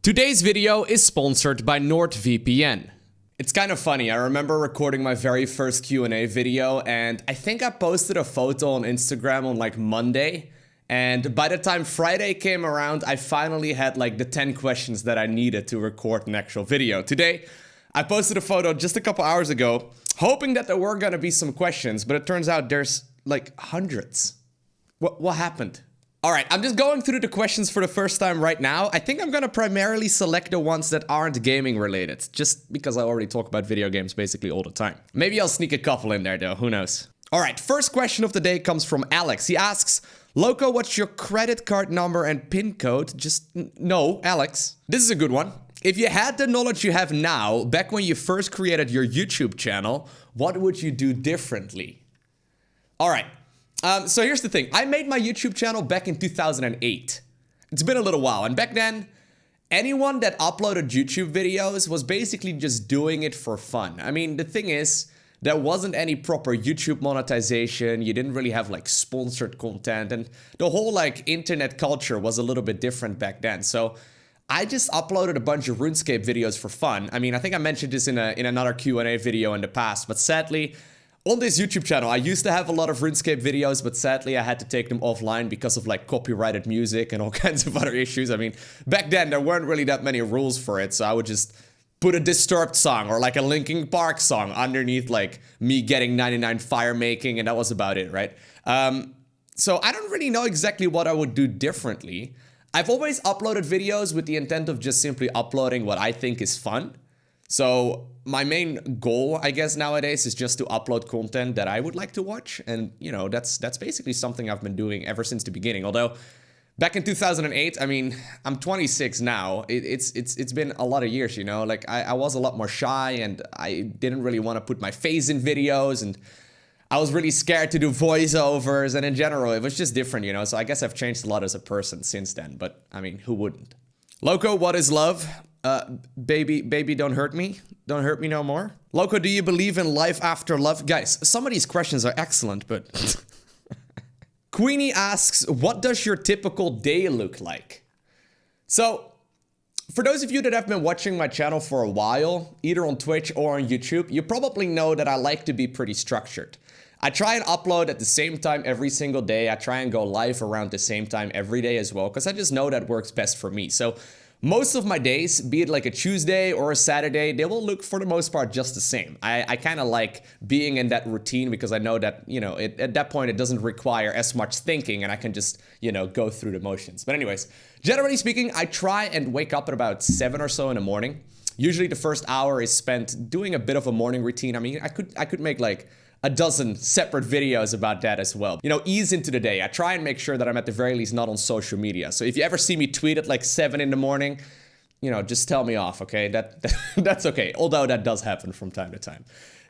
Today's video is sponsored by NordVPN. It's kind of funny, I remember recording my very first Q&A video and I think I posted a photo on Instagram on like Monday, and by the time Friday came around I finally had like the 10 questions that I needed to record an actual video. Today I posted a photo just a couple hours ago hoping that there were gonna be some questions, but it turns out there's like hundreds. What happened? Alright, I'm just going through the questions for the first time right now. I think I'm gonna primarily select the ones that aren't gaming related, just because I already talk about video games basically all the time. Maybe I'll sneak a couple in there though, who knows. Alright, first question of the day comes from Alex. He asks, Loko, what's your credit card number and PIN code? No, Alex. This is a good one. If you had the knowledge you have now, back when you first created your YouTube channel, what would you do differently? Alright. So here's the thing, I made my YouTube channel back in 2008. It's been a little while, and back then, anyone that uploaded YouTube videos was basically just doing it for fun. I mean, the thing is, there wasn't any proper YouTube monetization, you didn't really have like sponsored content, and the whole like internet culture was a little bit different back then. So I just uploaded a bunch of RuneScape videos for fun. I mean, I think I mentioned this in another Q&A video in the past, but sadly, on this YouTube channel, I used to have a lot of RuneScape videos, but sadly I had to take them offline because of like copyrighted music and all kinds of other issues. I mean, back then there weren't really that many rules for it, so I would just put a Disturbed song or like a Linkin Park song underneath like me getting 99 fire making, and that was about it, right? So I don't really know exactly what I would do differently. I've always uploaded videos with the intent of just simply uploading what I think is fun. So my main goal, I guess, nowadays is just to upload content that I would like to watch. And, you know, that's basically something I've been doing ever since the beginning. Although, back in 2008, I mean, I'm 26 now. It's been a lot of years, you know? Like, I was a lot more shy and I didn't really want to put my face in videos. And I was really scared to do voiceovers. And in general, it was just different, you know? So I guess I've changed a lot as a person since then. But, I mean, who wouldn't? Loko, what is love? Baby, don't hurt me. Don't hurt me no more. Loko, do you believe in life after love? Guys, some of these questions are excellent, but... Queenie asks, what does your typical day look like? So, for those of you that have been watching my channel for a while, either on Twitch or on YouTube, you probably know that I like to be pretty structured. I try and upload at the same time every single day. I try and go live around the same time every day as well, because I just know that works best for me. So, most of my days, be it like a Tuesday or a Saturday, they will look for the most part just the same. I kind of like being in that routine because I know that, you know, at that point it doesn't require as much thinking and I can just, you know, go through the motions. But anyways, generally speaking, I try and wake up at about 7 or so in the morning. Usually the first hour is spent doing a bit of a morning routine. I mean, I could make like a dozen separate videos about that as well. You know, ease into the day. I try and make sure that I'm at the very least not on social media. So if you ever see me tweet at like 7 in the morning, you know, just tell me off, okay? That's okay, although that does happen from time to time.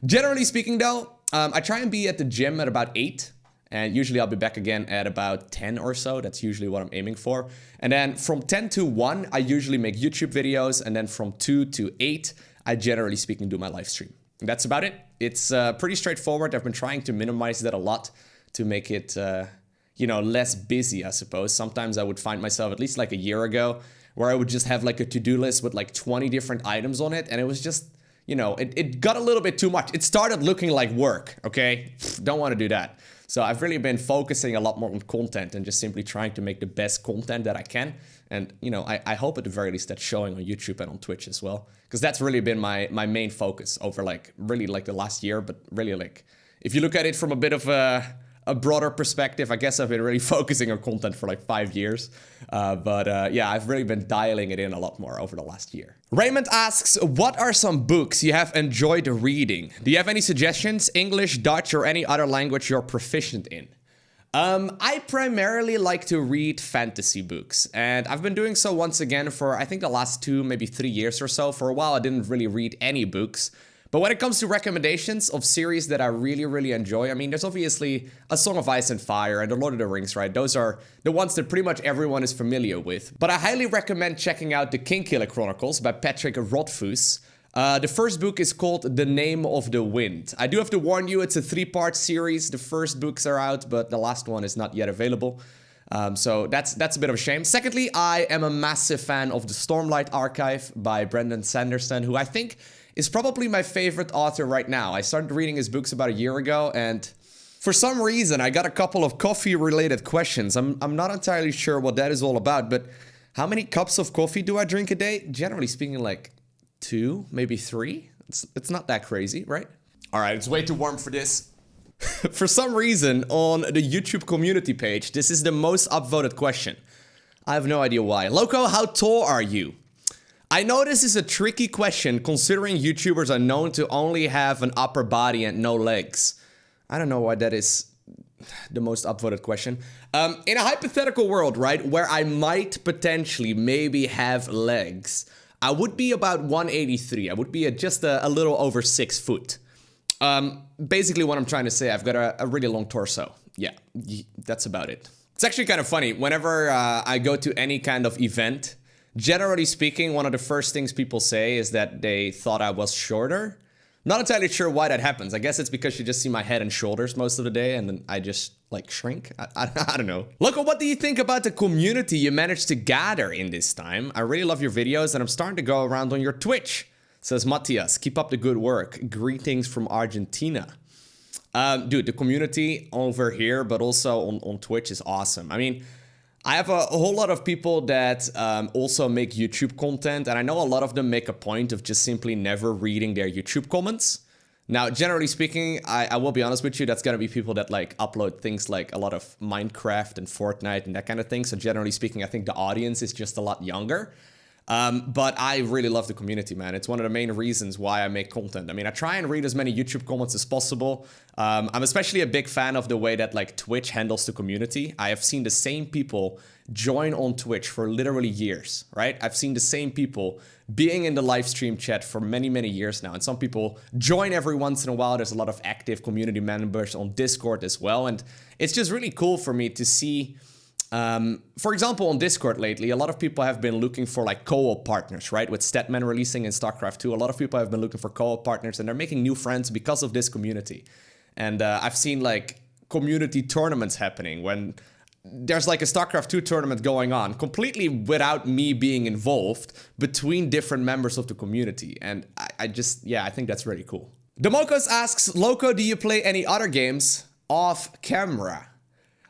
Generally speaking though, I try and be at the gym at about 8. And usually I'll be back again at about 10 or so. That's usually what I'm aiming for. And then from 10 to 1, I usually make YouTube videos. And then from 2 to 8, I generally speaking do my live stream. That's about it. It's pretty straightforward. I've been trying to minimize that a lot to make it, you know, less busy, I suppose. Sometimes I would find myself, at least like a year ago, where I would just have like a to-do list with like 20 different items on it. And it was just, you know, it got a little bit too much. It started looking like work, okay? Don't want to do that. So I've really been focusing a lot more on content and just simply trying to make the best content that I can. And, you know, I hope at the very least that's showing on YouTube and on Twitch as well. Because that's really been my main focus over like, really like the last year. But really like, if you look at it from a bit of a broader perspective, I guess I've been really focusing on content for like 5 years. Yeah, I've really been dialing it in a lot more over the last year. Raymond asks, what are some books you have enjoyed reading? Do you have any suggestions? English, Dutch, or any other language you're proficient in? I primarily like to read fantasy books, and I've been doing so once again for I think the last 2, maybe 3 years or so. For a while I didn't really read any books. But when it comes to recommendations of series that I really enjoy, I mean, there's obviously A Song of Ice and Fire and The Lord of the Rings, right? Those are the ones that pretty much everyone is familiar with. But I highly recommend checking out The Kingkiller Chronicles by Patrick Rothfuss. The first book is called The Name of the Wind. I do have to warn you, it's a 3-part series. The first books are out, but the last one is not yet available. So that's a bit of a shame. Secondly, I am a massive fan of the Stormlight Archive by Brandon Sanderson, who I think is probably my favorite author right now. I started reading his books about a year ago, and for some reason, I got a couple of coffee-related questions. I'm not entirely sure what that is all about, but how many cups of coffee do I drink a day? Generally speaking, like 2, maybe 3. It's not that crazy, right? All right, it's way too warm for this. For some reason, on the YouTube community page, this is the most upvoted question. I have no idea why. Lowko, how tall are you? I know this is a tricky question considering YouTubers are known to only have an upper body and no legs. I don't know why that is the most upvoted question. In a hypothetical world, right, where I might potentially maybe have legs, I would be about 183. I would be just a little over 6 foot. Basically what I'm trying to say, I've got a really long torso. Yeah, that's about it. It's actually kind of funny. Whenever I go to any kind of event, generally speaking, one of the first things people say is that they thought I was shorter. Not entirely sure why that happens. I guess it's because you just see my head and shoulders most of the day, and then I just, like, shrink. I don't know. Lowko, what do you think about the community you managed to gather in this time? I really love your videos, and I'm starting to go around on your Twitch. Says Matthias, keep up the good work. Greetings from Argentina. Dude, the community over here, but also on Twitch is awesome. I mean, I have a whole lot of people that also make YouTube content, and I know a lot of them make a point of just simply never reading their YouTube comments. Now, generally speaking, I will be honest with you, that's gonna be people that like upload things like a lot of Minecraft and Fortnite and that kind of thing. So generally speaking, I think the audience is just a lot younger. But I really love the community, man. It's one of the main reasons why I make content. I mean, I try and read as many YouTube comments as possible. I'm especially a big fan of the way that like Twitch handles the community. I have seen the same people join on Twitch for literally years, right? I've seen the same people being in the live stream chat for many, many years now. And some people join every once in a while. There's a lot of active community members on Discord as well. And it's just really cool for me to see. For example, on Discord lately, a lot of people have been looking for like co-op partners, right? With Statman releasing in StarCraft 2, a lot of people have been looking for co-op partners, and they're making new friends because of this community. And I've seen like community tournaments happening when there's like a StarCraft 2 tournament going on, completely without me being involved, between different members of the community. And I think that's really cool. Demokos asks, Lowko, do you play any other games off camera?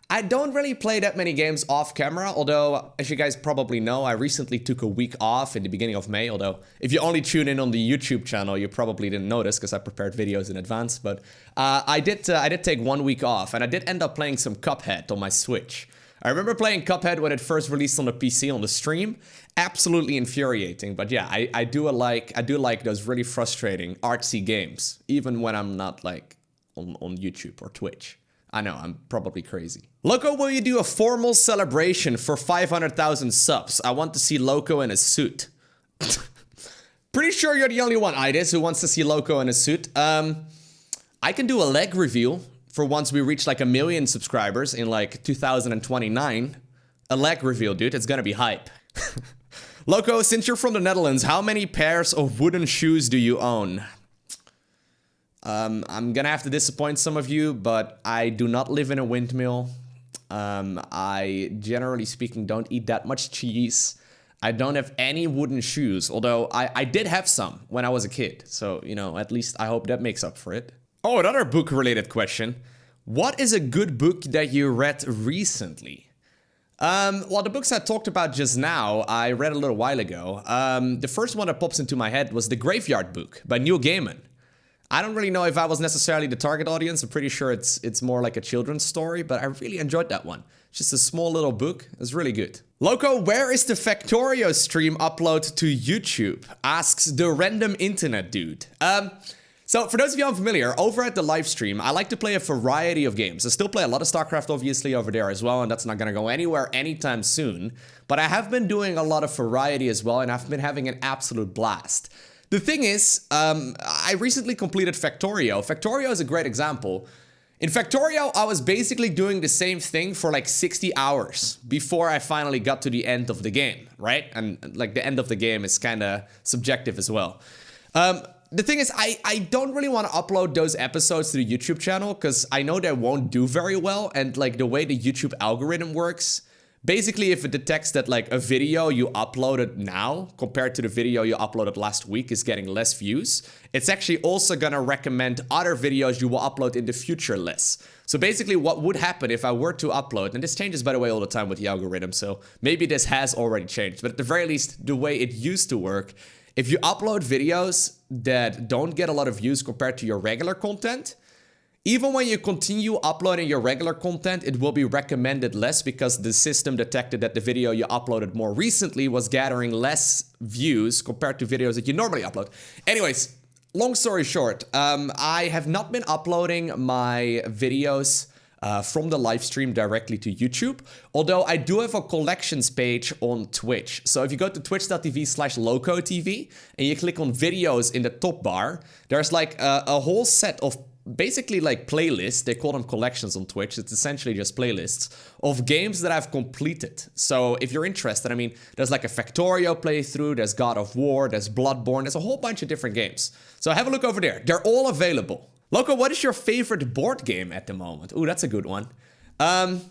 I don't really play that many games off camera, although, as you guys probably know, I recently took a week off in the beginning of May, although if you only tune in on the YouTube channel, you probably didn't notice because I prepared videos in advance, but I did take 1 week off, and I did end up playing some Cuphead on my Switch. I remember playing Cuphead when it first released on the PC on the stream. Absolutely infuriating, but yeah, I do like those really frustrating artsy games, even when I'm not like on YouTube or Twitch. I know, I'm probably crazy. Lowko, will you do a formal celebration for 500,000 subs? I want to see Lowko in a suit. Pretty sure you're the only one, Idis, who wants to see Lowko in a suit. I can do a leg reveal for once we reach like 1 million subscribers in like 2029. A leg reveal, dude, it's gonna be hype. Lowko, since you're from the Netherlands, how many pairs of wooden shoes do you own? I'm gonna have to disappoint some of you, but I do not live in a windmill. I, generally speaking, don't eat that much cheese. I don't have any wooden shoes, although I did have some when I was a kid. So, you know, at least I hope that makes up for it. Oh, another book-related question. What is a good book that you read recently? Well, the books I talked about just now, I read a little while ago. The first one that pops into my head was The Graveyard Book by Neil Gaiman. I don't really know if I was necessarily the target audience. I'm pretty sure it's more like a children's story, but I really enjoyed that one. It's just a small little book. It's really good. Lowko, where is the Factorio stream upload to YouTube? Asks the random internet dude. So for those of you unfamiliar, over at the live stream, I like to play a variety of games. I still play a lot of StarCraft obviously over there as well, and that's not gonna go anywhere anytime soon. But I have been doing a lot of variety as well, and I've been having an absolute blast. The thing is, I recently completed Factorio. Factorio is a great example. In Factorio, I was basically doing the same thing for like 60 hours before I finally got to the end of the game, right? And like the end of the game is kind of subjective as well. the thing is, I don't really want to upload those episodes to the YouTube channel because I know they won't do very well. And like the way the YouTube algorithm works, basically if it detects that like a video you uploaded now compared to the video you uploaded last week is getting less views, it's actually also gonna recommend other videos you will upload in the future less. So basically what would happen if I were to upload, and this changes by the way all the time with the algorithm, so maybe this has already changed, but at the very least the way it used to work, if you upload videos that don't get a lot of views compared to your regular content, even when you continue uploading your regular content, it will be recommended less because the system detected that the video you uploaded more recently was gathering less views compared to videos that you normally upload. Anyways, long story short, I have not been uploading my videos from the live stream directly to YouTube, although I do have a collections page on Twitch. So if you go to twitch.tv/LowkoTV and you click on videos in the top bar, there's like a whole set of basically like playlists. They call them collections on Twitch. It's essentially just playlists of games that I've completed. So if you're interested, I mean, there's like a Factorio playthrough, there's God of War, there's Bloodborne, there's a whole bunch of different games. So have a look over there. They're all available. Lowko, what is your favorite board game at the moment? Ooh, that's a good one. I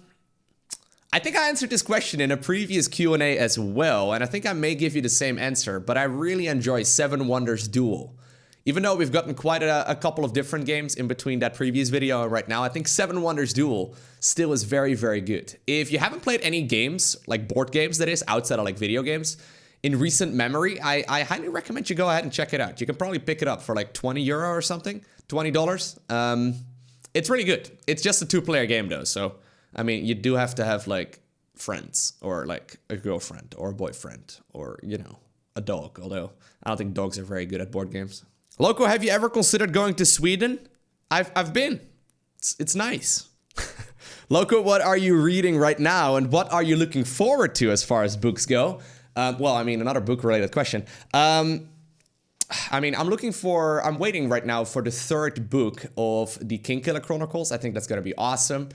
think I answered this question in a previous Q&A as well, and I think I may give you the same answer, but I really enjoy Seven Wonders Duel. Even though we've gotten quite a couple of different games in between that previous video and right now, I think Seven Wonders Duel still is very, very good. If you haven't played any games, like board games that is, outside of like video games, in recent memory, I highly recommend you go ahead and check it out. You can probably pick it up for like 20 euro or something, $20. It's really good. It's just a two-player game though, so I mean, you do have to have like friends or like a girlfriend or a boyfriend or, you know, a dog, although I don't think dogs are very good at board games. Lowko, have you ever considered going to Sweden? I've been. It's nice. Lowko, what are you reading right now and what are you looking forward to as far as books go? Well, I mean, another book-related question. I mean, I'm waiting right now for the third book of the Kingkiller Chronicles. I think that's gonna be awesome.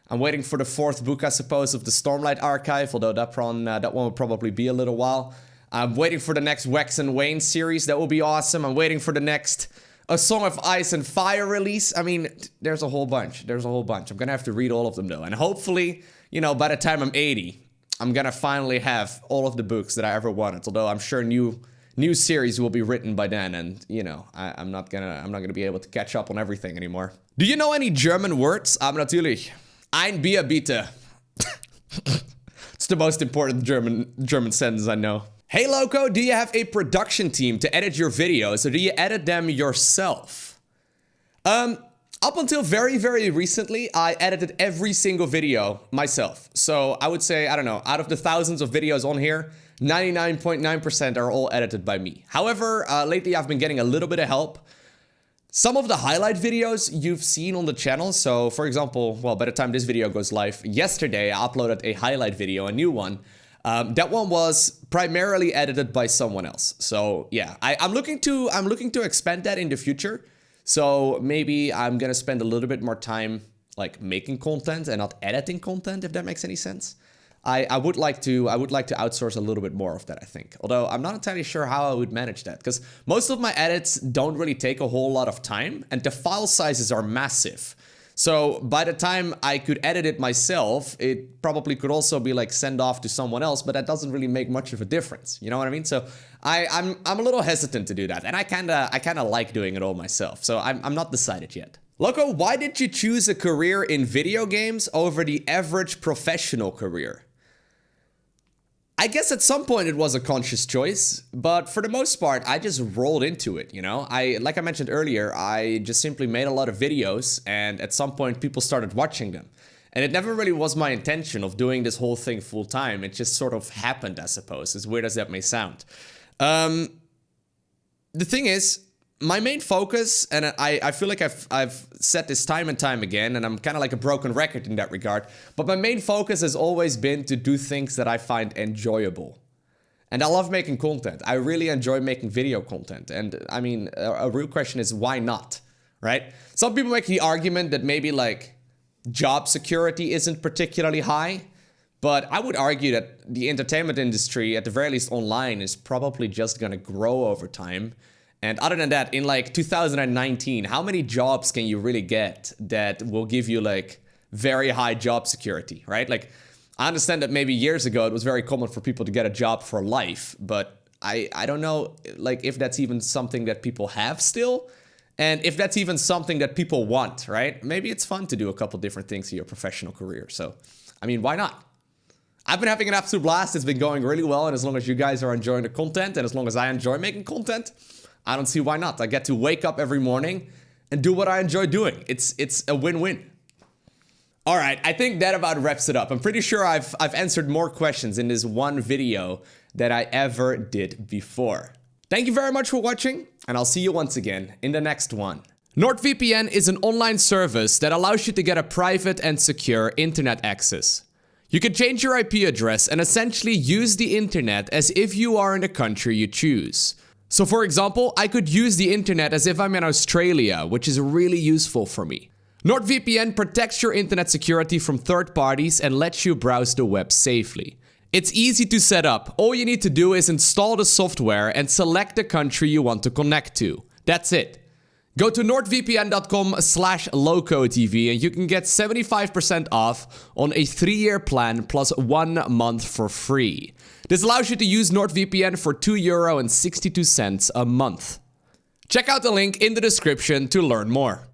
I'm waiting for the fourth book, I suppose, of the Stormlight Archive, although that one will probably be a little while. I'm waiting for the next Wax and Wayne series. That will be awesome. I'm waiting for the next A Song of Ice and Fire release. I mean, there's a whole bunch. There's a whole bunch. I'm gonna have to read all of them, though. And hopefully, you know, by the time I'm 80, I'm gonna finally have all of the books that I ever wanted. Although I'm sure new series will be written by then. And, you know, I'm not gonna be able to catch up on everything anymore. Do you know any German words? Natürlich. Ein Bier bitte. It's the most important German sentence I know. Hey Lowko, do you have a production team to edit your videos or do you edit them yourself? Up until very, very recently, I edited every single video myself. So I would say, I don't know, out of the thousands of videos on here, 99.9% are all edited by me. However, lately I've been getting a little bit of help. Some of the highlight videos you've seen on the channel, so for example, well, by the time this video goes live, yesterday I uploaded a highlight video, a new one. That one was primarily edited by someone else. So yeah, I'm looking to expand that in the future. So maybe I'm gonna spend a little bit more time like making content and not editing content, if that makes any sense. I would like to outsource a little bit more of that, I think. Although I'm not entirely sure how I would manage that, because most of my edits don't really take a whole lot of time and the file sizes are massive. So by the time I could edit it myself, it probably could also be like sent off to someone else, but that doesn't really make much of a difference. You know what I mean? So I'm a little hesitant to do that, and I kinda like doing it all myself. So I'm not decided yet. Lowko, why did you choose a career in video games over the average professional career? I guess at some point it was a conscious choice, but for the most part, I just rolled into it, you know? Like I mentioned earlier, I just simply made a lot of videos, and at some point people started watching them. And it never really was my intention of doing this whole thing full time. It just sort of happened, I suppose, as weird as that may sound. The thing is, my main focus, and I feel like I've said this time and time again, and I'm kind of like a broken record in that regard, but my main focus has always been to do things that I find enjoyable. And I love making content. I really enjoy making video content. And I mean, a real question is, why not? Right? Some people make the argument that maybe like job security isn't particularly high, but I would argue that the entertainment industry, at the very least online, is probably just gonna grow over time. And other than that, in like 2019, how many jobs can you really get that will give you like very high job security, right? Like, I understand that maybe years ago it was very common for people to get a job for life, but I don't know like if that's even something that people have still, and if that's even something that people want, right? Maybe it's fun to do a couple different things in your professional career. So, I mean, why not? I've been having an absolute blast. It's been going really well, and as long as you guys are enjoying the content, and as long as I enjoy making content, I don't see why not. I get to wake up every morning and do what I enjoy doing. It's a win-win. All right, I think that about wraps it up. I'm pretty sure I've answered more questions in this one video than I ever did before. Thank you very much for watching, and I'll see you once again in the next one. NordVPN is an online service that allows you to get a private and secure internet access. You can change your IP address and essentially use the internet as if you are in the country you choose. So for example, I could use the internet as if I'm in Australia, which is really useful for me. NordVPN protects your internet security from third parties and lets you browse the web safely. It's easy to set up. All you need to do is install the software and select the country you want to connect to. That's it. Go to nordvpn.com/LowkoTV and you can get 75% off on a 3-year plan plus 1 month for free. This allows you to use NordVPN for €2.62 a month. Check out the link in the description to learn more.